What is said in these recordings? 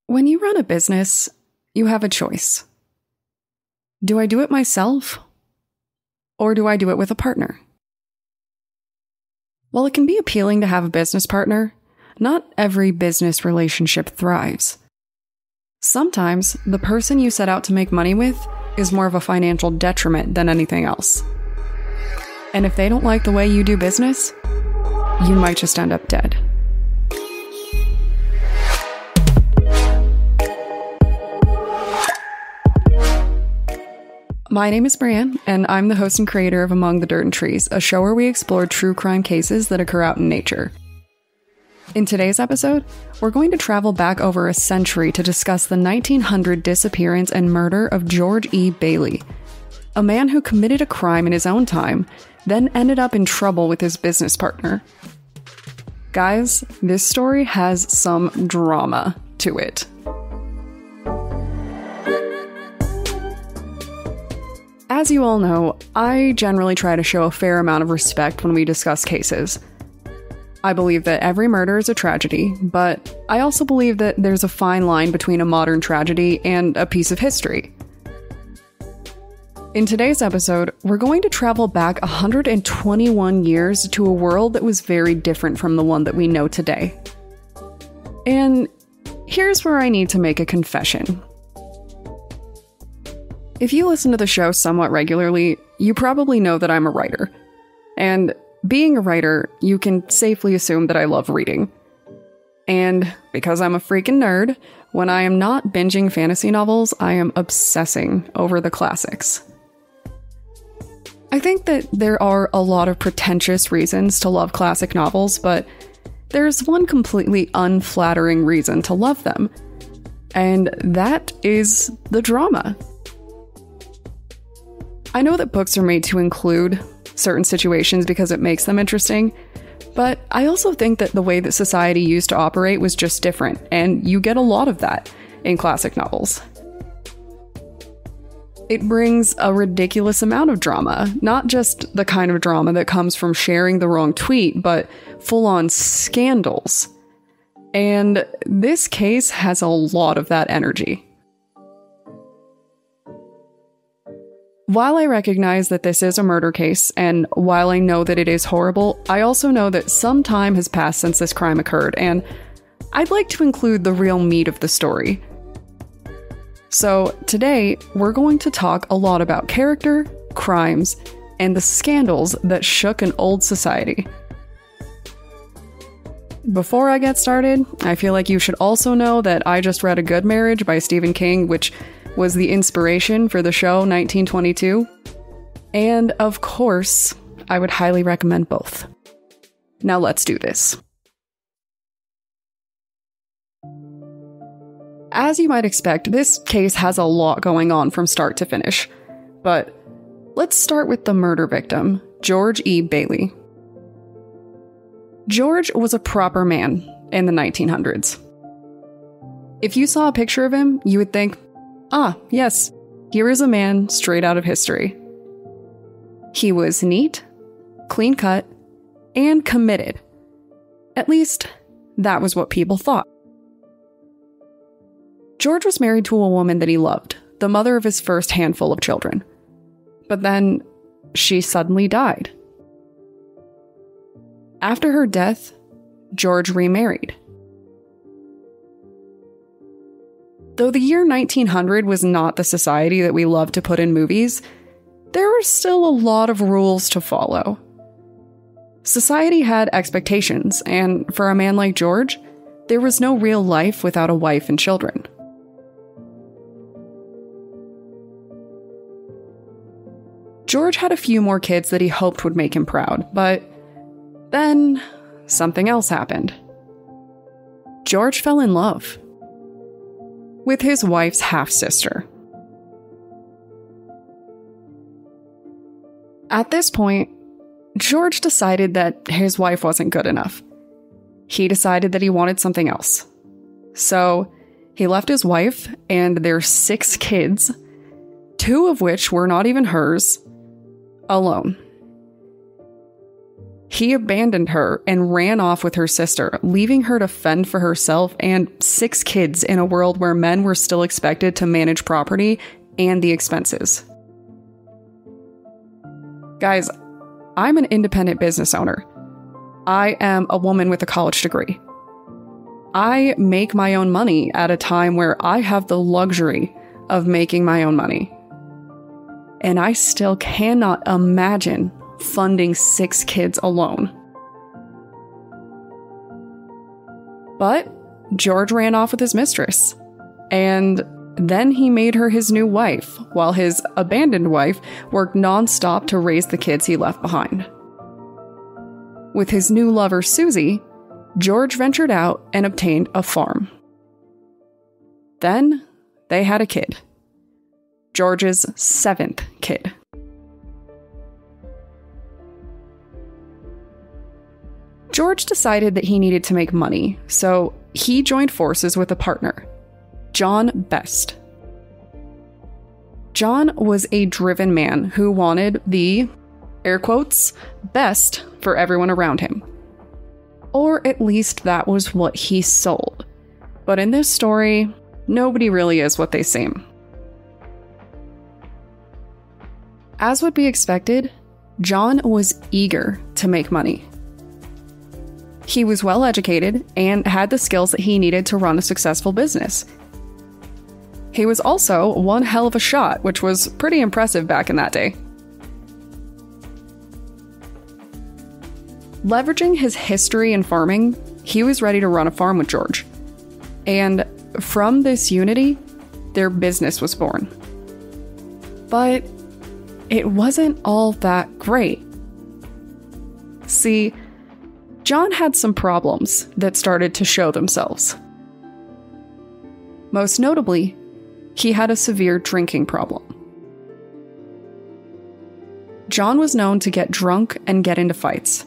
When you run a business, you have a choice. Do I do it myself? Or do I do it with a partner? While it can be appealing to have a business partner, not every business relationship thrives. Sometimes, the person you set out to make money with is more of a financial detriment than anything else. And if they don't like the way you do business, you might just end up dead. My name is Brianne, and I'm the host and creator of Among the Dirt and Trees, a show where we explore true crime cases that occur out in nature. In today's episode, we're going to travel back over a century to discuss the 1900 disappearance and murder of George E. Bailey, a man who committed a crime in his own time, then ended up in trouble with his business partner. Guys, this story has some drama to it. As you all know, I generally try to show a fair amount of respect when we discuss cases. I believe that every murder is a tragedy, but I also believe that there's a fine line between a modern tragedy and a piece of history. In today's episode, we're going to travel back 121 years to a world that was very different from the one that we know today. And here's where I need to make a confession. If you listen to the show somewhat regularly, you probably know that I'm a writer. And being a writer, you can safely assume that I love reading. And because I'm a freaking nerd, when I am not binging fantasy novels, I am obsessing over the classics. I think that there are a lot of pretentious reasons to love classic novels, but there's one completely unflattering reason to love them. And that is the drama. I know that books are made to include certain situations because it makes them interesting, but I also think that the way that society used to operate was just different, and you get a lot of that in classic novels. It brings a ridiculous amount of drama, not just the kind of drama that comes from sharing the wrong tweet, but full-on scandals. And this case has a lot of that energy. While I recognize that this is a murder case, and while I know that it is horrible, I also know that some time has passed since this crime occurred, and I'd like to include the real meat of the story. So today, we're going to talk a lot about character, crimes, and the scandals that shook an old society. Before I get started, I feel like you should also know that I just read A Good Marriage by Stephen King, which was the inspiration for the show 1922. And of course, I would highly recommend both. Now let's do this. As you might expect, this case has a lot going on from start to finish. But let's start with the murder victim, George E. Bailey. George was a proper man in the 1900s. If you saw a picture of him, you would think, yes, here is a man straight out of history. He was neat, clean-cut, and committed. At least, that was what people thought. George was married to a woman that he loved, the mother of his first handful of children. But then, she suddenly died. After her death, George remarried. Though the year 1900 was not the society that we love to put in movies, there were still a lot of rules to follow. Society had expectations, and for a man like George, there was no real life without a wife and children. George had a few more kids that he hoped would make him proud, but then something else happened. George fell in love with his wife's half-sister. At this point, George decided that his wife wasn't good enough. He decided that he wanted something else. So, he left his wife and their 6 kids, 2 of which were not even hers, alone. He abandoned her and ran off with her sister, leaving her to fend for herself and 6 kids in a world where men were still expected to manage property and the expenses. Guys, I'm an independent business owner. I am a woman with a college degree. I make my own money at a time where I have the luxury of making my own money. And I still cannot imagine funding 6 kids alone. But George ran off with his mistress, and then he made her his new wife, while his abandoned wife worked nonstop to raise the kids he left behind. With his new lover, Susie, George ventured out and obtained a farm. Then they had a kid. George's 7th kid. George decided that he needed to make money, so he joined forces with a partner, John Best. John was a driven man who wanted the, air quotes, best for everyone around him. Or at least that was what he sold. But in this story, nobody really is what they seem. As would be expected, John was eager to make money. He was well educated and had the skills that he needed to run a successful business. He was also one hell of a shot, which was pretty impressive back in that day. Leveraging his history in farming, he was ready to run a farm with George. And from this unity, their business was born. But it wasn't all that great. See, John had some problems that started to show themselves. Most notably, he had a severe drinking problem. John was known to get drunk and get into fights.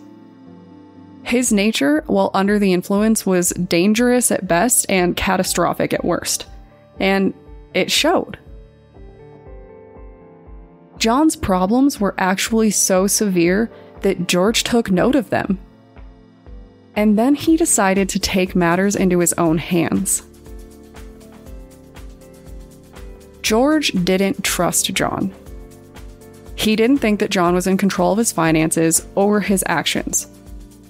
His nature, while under the influence, was dangerous at best and catastrophic at worst. And it showed. John's problems were actually so severe that George took note of them. And then he decided to take matters into his own hands. George didn't trust John. He didn't think that John was in control of his finances or his actions,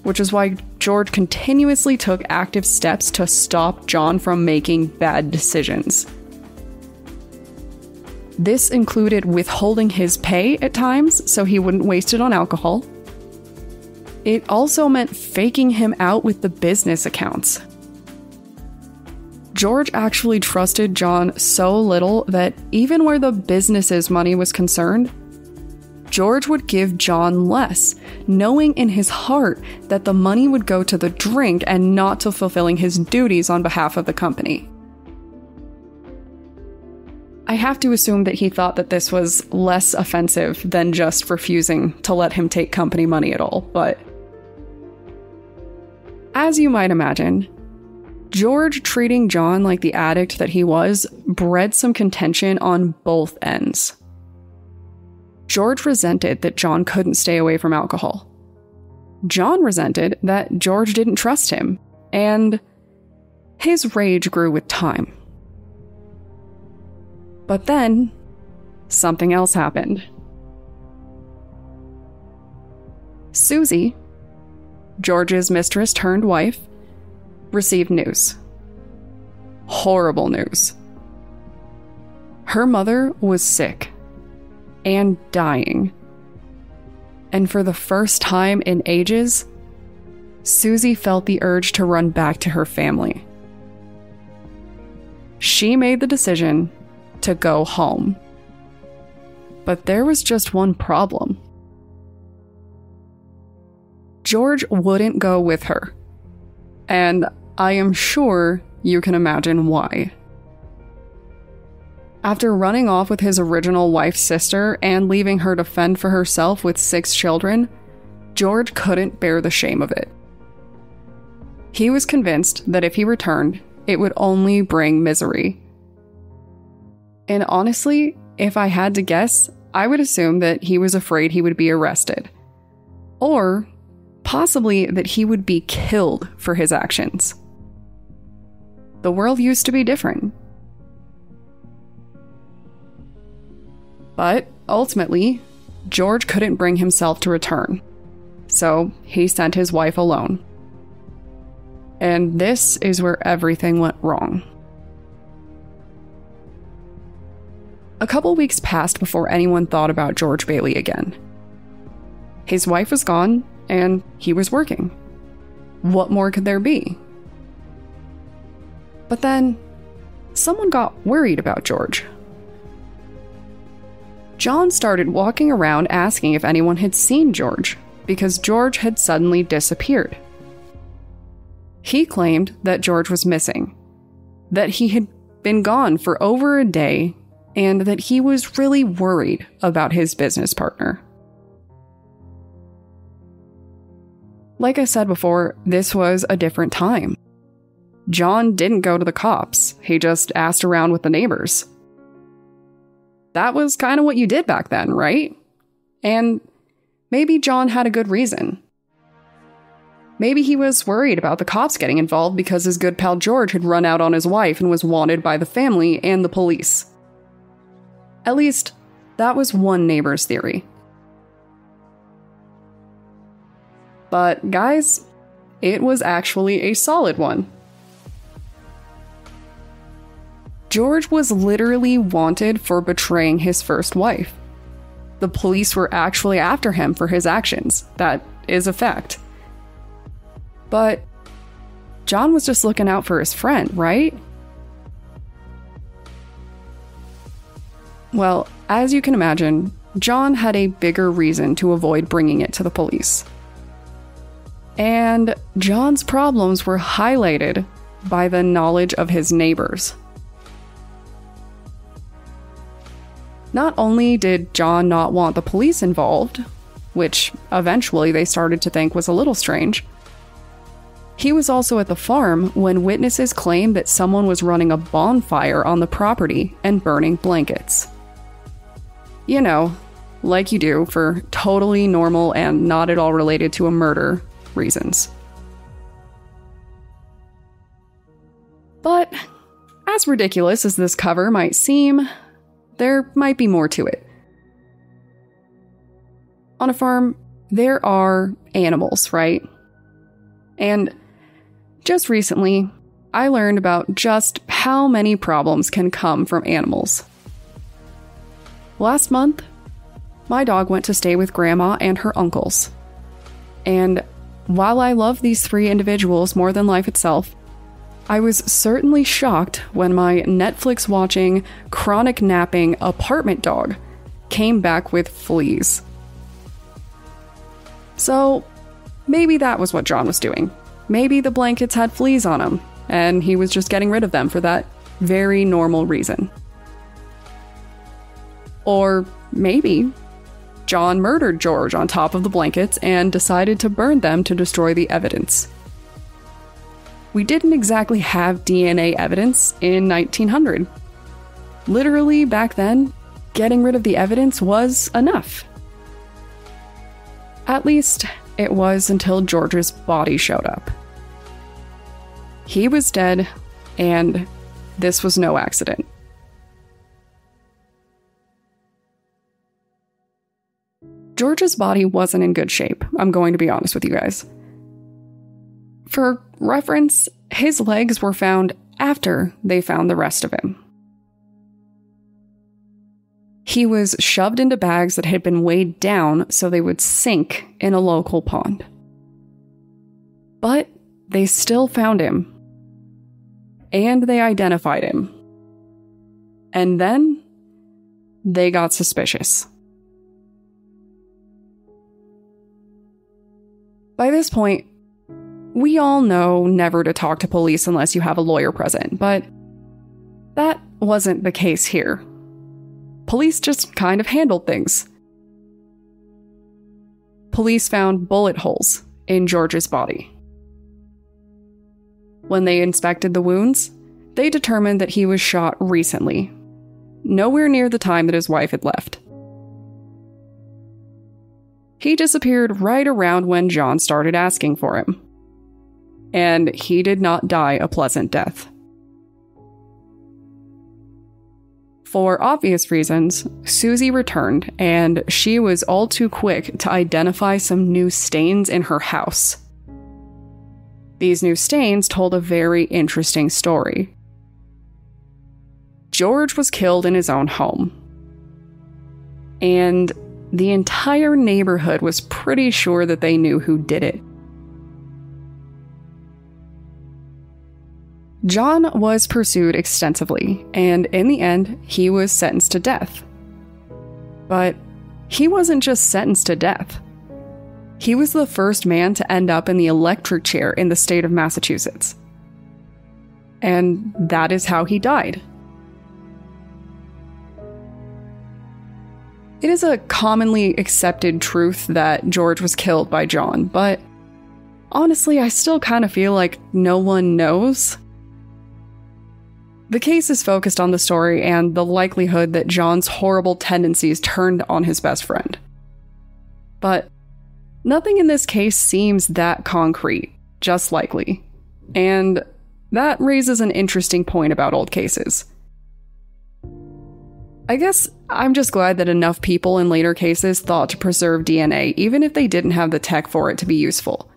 which is why George continuously took active steps to stop John from making bad decisions. This included withholding his pay at times so he wouldn't waste it on alcohol. It also meant faking him out with the business accounts. George actually trusted John so little that even where the business's money was concerned, George would give John less, knowing in his heart that the money would go to the drink and not to fulfilling his duties on behalf of the company. I have to assume that he thought that this was less offensive than just refusing to let him take company money at all, but as you might imagine, George treating John like the addict that he was bred some contention on both ends. George resented that John couldn't stay away from alcohol. John resented that George didn't trust him, and his rage grew with time. But then, something else happened. Susie, George's mistress turned wife, received news. Horrible news. Her mother was sick and dying. And for the first time in ages, Susie felt the urge to run back to her family. She made the decision to go home. But there was just one problem. George wouldn't go with her. And I am sure you can imagine why. After running off with his original wife's sister and leaving her to fend for herself with 6 children, George couldn't bear the shame of it. He was convinced that if he returned, it would only bring misery. And honestly, if I had to guess, I would assume that he was afraid he would be arrested. Or possibly that he would be killed for his actions. The world used to be different. But ultimately, George couldn't bring himself to return, so he sent his wife alone. And this is where everything went wrong. A couple weeks passed before anyone thought about George Bailey again. His wife was gone, and he was working. What more could there be? But then, someone got worried about George. John started walking around asking if anyone had seen George, because George had suddenly disappeared. He claimed that George was missing, that he had been gone for over a day, and that he was really worried about his business partner. Like I said before, this was a different time. John didn't go to the cops, he just asked around with the neighbors. That was kind of what you did back then, right? And maybe John had a good reason. Maybe he was worried about the cops getting involved because his good pal George had run out on his wife and was wanted by the family and the police. At least, that was one neighbor's theory. But guys, it was actually a solid one. George was literally wanted for betraying his first wife. The police were actually after him for his actions. That is a fact. But John was just looking out for his friend, right? Well, as you can imagine, John had a bigger reason to avoid bringing it to the police. And John's problems were highlighted by the knowledge of his neighbors. Not only did John not want the police involved, which eventually they started to think was a little strange, he was also at the farm when witnesses claimed that someone was running a bonfire on the property and burning blankets. You know, like you do for totally normal and not at all related to a murder reasons. But, as ridiculous as this cover might seem, there might be more to it. On a farm, there are animals, right? And just recently, I learned about just how many problems can come from animals. Last month, my dog went to stay with Grandma and her uncles. And while I love these three individuals more than life itself, I was certainly shocked when my Netflix-watching, chronic napping apartment dog came back with fleas. So, maybe that was what John was doing. Maybe the blankets had fleas on them, and he was just getting rid of them for that very normal reason. Or maybe John murdered George on top of the blankets and decided to burn them to destroy the evidence. We didn't exactly have DNA evidence in 1900. Literally, back then, getting rid of the evidence was enough. At least, it was until George's body showed up. He was dead, and this was no accident. George's body wasn't in good shape, I'm going to be honest with you guys. For reference, his legs were found after they found the rest of him. He was shoved into bags that had been weighed down so they would sink in a local pond. But they still found him. And they identified him. And then they got suspicious. By this point, we all know never to talk to police unless you have a lawyer present, but that wasn't the case here. Police just kind of handled things. Police found bullet holes in George's body. When they inspected the wounds, they determined that he was shot recently, nowhere near the time that his wife had left. he disappeared right around when John started asking for him. And he did not die a pleasant death. For obvious reasons, Susie returned, and she was all too quick to identify some new stains in her house. These new stains told a very interesting story. George was killed in his own home. And the entire neighborhood was pretty sure that they knew who did it. John was pursued extensively, and in the end, he was sentenced to death. But he wasn't just sentenced to death. He was the first man to end up in the electric chair in the state of Massachusetts. And that is how he died. It is a commonly accepted truth that George was killed by John, but honestly, I still kind of feel like no one knows. The case is focused on the story and the likelihood that John's horrible tendencies turned on his best friend. But nothing in this case seems that concrete, just likely. And that raises an interesting point about old cases. I guess I'm just glad that enough people in later cases thought to preserve DNA, even if they didn't have the tech for it to be useful.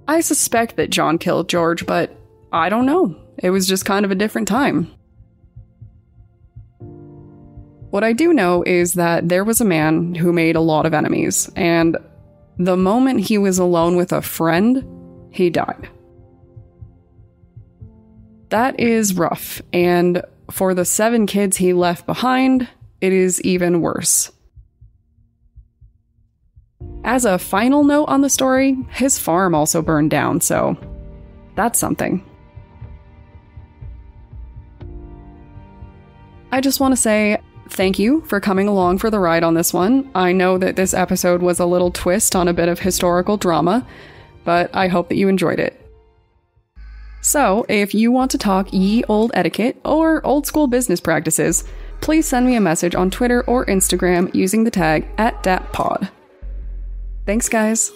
I suspect that John killed George, but I don't know. It was just kind of a different time. What I do know is that there was a man who made a lot of enemies, and the moment he was alone with a friend, he died. That is rough, and for the 7 kids he left behind, it is even worse. As a final note on the story, his farm also burned down, so that's something. I just want to say thank you for coming along for the ride on this one. I know that this episode was a little twist on a bit of historical drama, but I hope that you enjoyed it. So, if you want to talk ye old etiquette or old school business practices, please send me a message on Twitter or Instagram using the tag @DatPod. Thanks, guys.